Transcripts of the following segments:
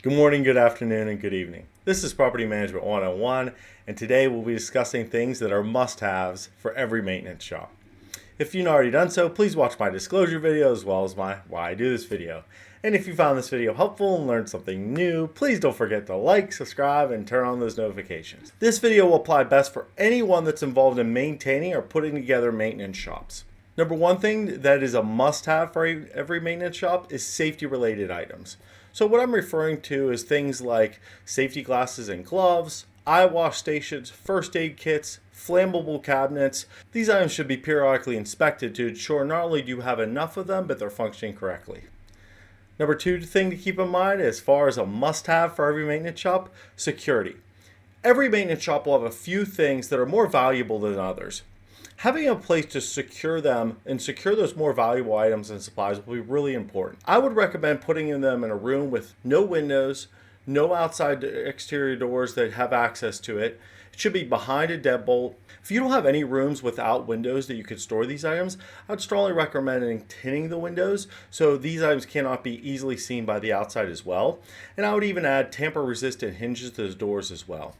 Good morning, good afternoon, and good evening. This is Property Management 101, and today we'll be discussing things that are must-haves for every maintenance shop. If you've not already done so, please watch my disclosure video as well as my why I do this video. And if you found this video helpful and learned something new, please don't forget to like, subscribe, and turn on those notifications. This video will apply best for anyone that's involved in maintaining or putting together maintenance shops. Number one thing that is a must-have for every maintenance shop is safety-related items. So what I'm referring to is things like safety glasses and gloves, eye wash stations, first aid kits, flammable cabinets. These items should be periodically inspected to ensure not only do you have enough of them, but they're functioning correctly. Number two thing to keep in mind as far as a must-have for every maintenance shop, security. Every maintenance shop will have a few things that are more valuable than others. Having a place to secure them and secure those more valuable items and supplies will be really important. I would recommend putting them in a room with no windows, no outside exterior doors that have access to it. It should be behind a deadbolt. If you don't have any rooms without windows that you could store these items, I would strongly recommend tinning the windows so these items cannot be easily seen by the outside as well. And I would even add tamper-resistant hinges to those doors as well.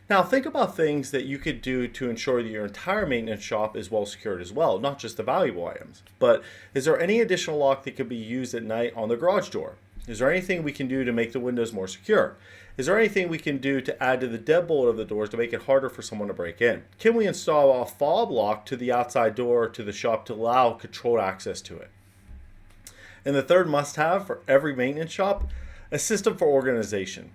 Now think about things that you could do to ensure that your entire maintenance shop is well secured as well, not just the valuable items. But is there any additional lock that could be used at night on the garage door? Is there anything we can do to make the windows more secure? Is there anything we can do to add to the deadbolt of the doors to make it harder for someone to break in? Can we install a fob lock to the outside door to the shop to allow controlled access to it? And the third must-have for every maintenance shop, a system for organization.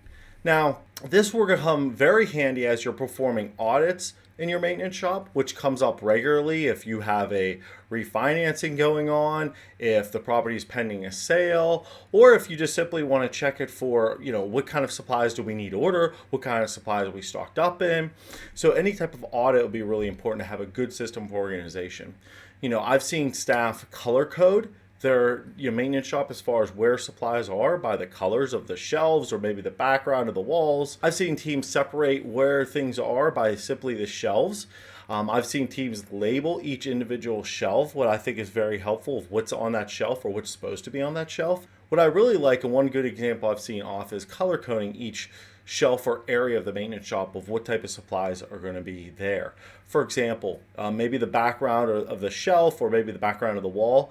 Now, this will come very handy as you're performing audits in your maintenance shop, which comes up regularly if you have a refinancing going on, if the property is pending a sale, or if you just simply want to check it for, what kind of supplies do we need to order, what kind of supplies are we stocked up in. So any type of audit will be really important to have a good system for organization. I've seen staff color code their maintenance shop as far as where supplies are by the colors of the shelves or maybe the background of the walls. I've seen teams separate where things are by simply the shelves. I've seen teams label each individual shelf, what I think is very helpful of what's on that shelf or what's supposed to be on that shelf. What I really like, and one good example I've seen off, is color coding each shelf or area of the maintenance shop of what type of supplies are going to be there. For example, maybe the background of the shelf or maybe the background of the wall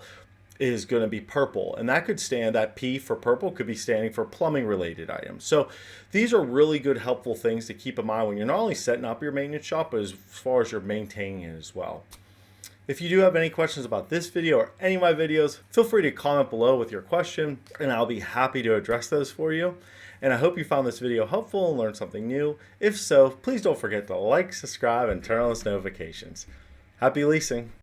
is going to be purple, and that P for purple could be standing for plumbing related items. So these are really good helpful things to keep in mind when you're not only setting up your maintenance shop, but as far as you're maintaining it as well. If you do have any questions about this video or any of my videos, feel free to comment below with your question and I'll be happy to address those for you. And I hope you found this video helpful and learned something new. If so, please don't forget to like, subscribe, and turn on those notifications. Happy leasing!